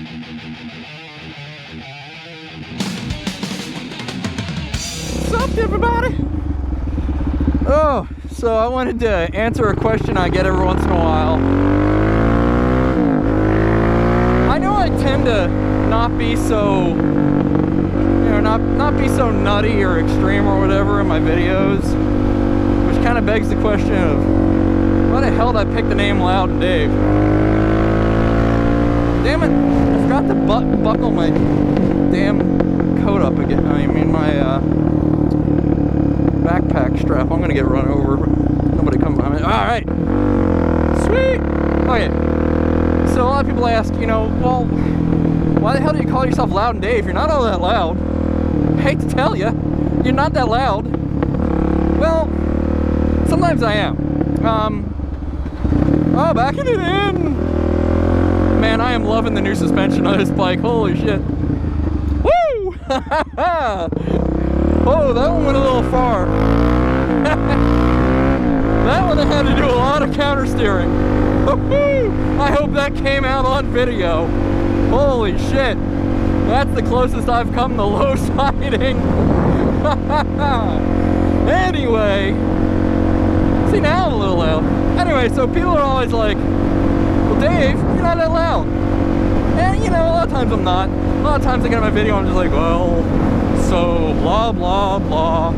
What's up, everybody? Oh, so I wanted to answer a question I get every once in a while. I know I tend to not be so, you know, not be so nutty or extreme or whatever in my videos, which kind of begs the question of why the hell did I pick the name LoudandDave? Damn it! I forgot to buckle my damn coat up again. I mean my backpack strap. I'm gonna get run over. Nobody come behind me. All right, sweet. Okay. So a lot of people ask, you know, well, why the hell do you call yourself LoudandDave? You're not all that loud. I hate to tell you, you're not that loud. Well, sometimes I am. Oh, backing it in. Man, I am loving the new suspension on this bike. Holy shit. Woo! Oh, that one went a little far. That one I had to do a lot of counter steering. I hope that came out on video. Holy shit. That's the closest I've come to low siding. Anyway. See, now I'm a little loud. Anyway, so people are always like, well, Dave, you're not that loud. And, you know, a lot of times I'm not. A lot of times I get on my video, I'm just like, well, so blah, blah, blah.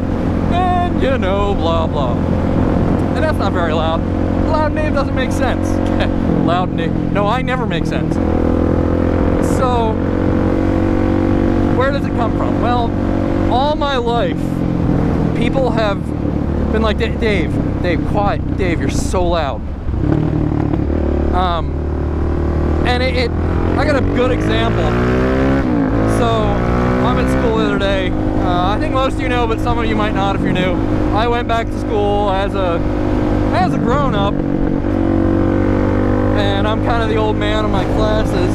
And, you know, blah, blah. And that's not very loud. LoudandDave doesn't make sense. LoudandDave. No, I never make sense. So, where does it come from? Well, all my life, people have been like, Dave, quiet. Dave, you're so loud. And I got a good example. So, I'm at school the other day. I think most of you know, but some of you might not if you're new. I went back to school as a grown-up, and I'm kind of the old man of my classes.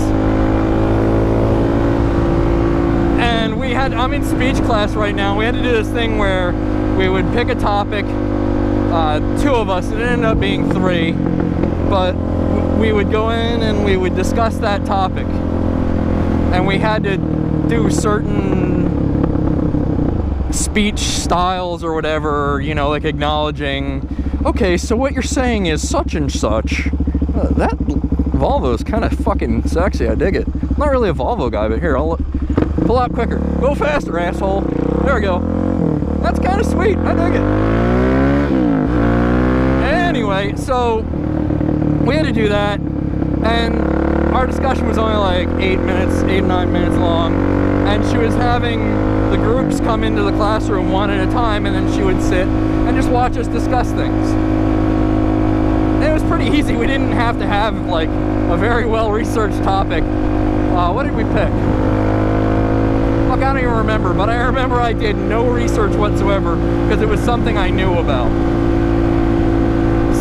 And I'm in speech class right now. We had to do this thing where we would pick a topic, two of us, it ended up being three, but we would go in and we would discuss that topic. And we had to do certain speech styles or whatever, you know, like acknowledging, okay, so what you're saying is such and such. That Volvo is kind of fucking sexy. I dig it. I'm not really a Volvo guy, but here, I'll pull out quicker. Go faster, asshole. There we go. That's kind of sweet. I dig it. Anyway, so we had to do that, and our discussion was only like 8 to 9 minutes long, and she was having the groups come into the classroom one at a time, and then she would sit and just watch us discuss things. And it was pretty easy. We didn't have to have like a very well-researched topic. What did we pick? Fuck, I don't even remember, but I remember I did no research whatsoever because it was something I knew about.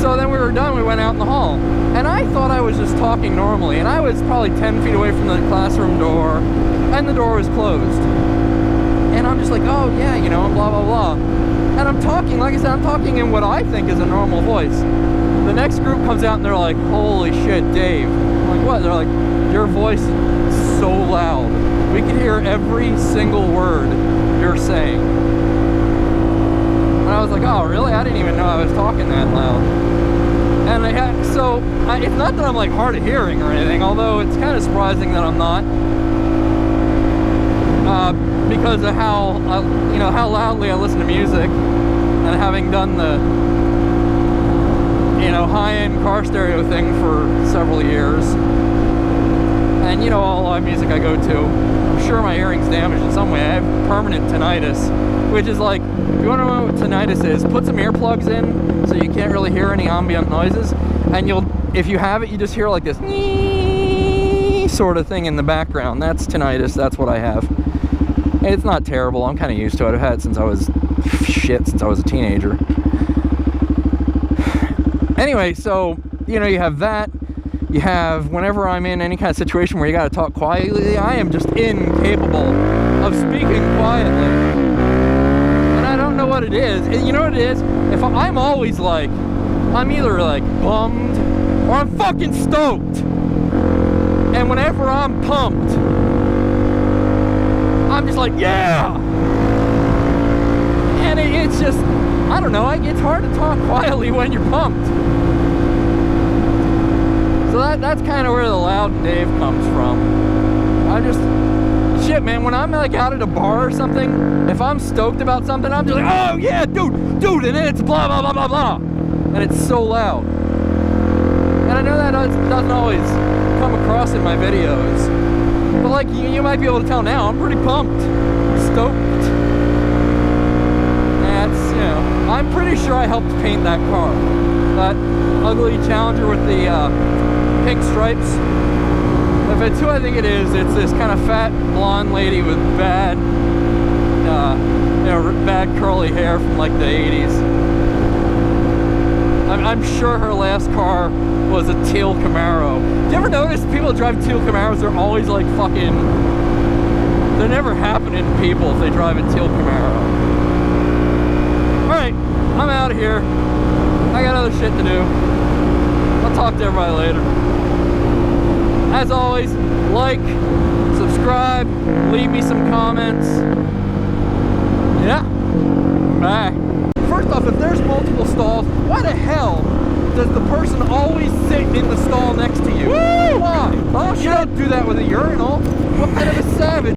So then we were done, we went out in the hall, and I thought I was just talking normally, and I was probably 10 feet away from the classroom door, and the door was closed. And I'm just like, oh yeah, you know, blah, blah, blah. And I'm talking, like I said, I'm talking in what I think is a normal voice. The next group comes out and they're like, holy shit, Dave. I'm like, what? They're like, your voice is so loud. We can hear every single word you're saying. And I was like, oh, really? I didn't even know I was talking that loud. And it's not that I'm like hard of hearing or anything, although it's kind of surprising that I'm not. Because of how, how loudly I listen to music, and having done the, high-end car stereo thing for several years. And, all the music I go to, I'm sure my hearing's damaged in some way. I have permanent tinnitus, which is like, if you want to know what tinnitus is, put some earplugs in so you can't really hear any ambient noises, and if you have it, you just hear like this sort of thing in the background. That's tinnitus. That's what I have. It's not terrible. I'm kind of used to it. I've had it since I was a teenager. Anyway, so, you have that. You have, whenever I'm in any kind of situation where you got to talk quietly, I am just incapable of speaking quietly. And I don't know what it is. You know what it is? If I'm always like, I'm either like bummed or I'm fucking stoked. And whenever I'm pumped, I'm just like, yeah! And it's just, I don't know, it's hard to talk quietly when you're pumped. So that's kind of where the LoudandDave comes from. Shit, man, when I'm like out at a bar or something, if I'm stoked about something, I'm just like, oh yeah, dude, and then it's blah, blah, blah, blah, blah. And it's so loud. And I know that doesn't always come across in my videos. But like, you might be able to tell now, I'm pretty pumped, stoked. That's, you know, I'm pretty sure I helped paint that car. That ugly Challenger with the pink stripes. If it's who I think it is, it's this kind of fat blonde lady with bad, bad curly hair from like the 80s. I'm sure her last car was a teal Camaro. Do you ever notice people that drive teal Camaros, they're always like fucking, they're never happening to people if they drive a teal Camaro. Alright, I'm out of here. I got other shit to do. I'll talk to everybody later. As always, like, subscribe, leave me some comments. Yeah, bye. First off, if there's multiple stalls, why the hell does the person always sit in the stall next to you? Woo! Why? Oh, you don't do that with a urinal. What kind of a savage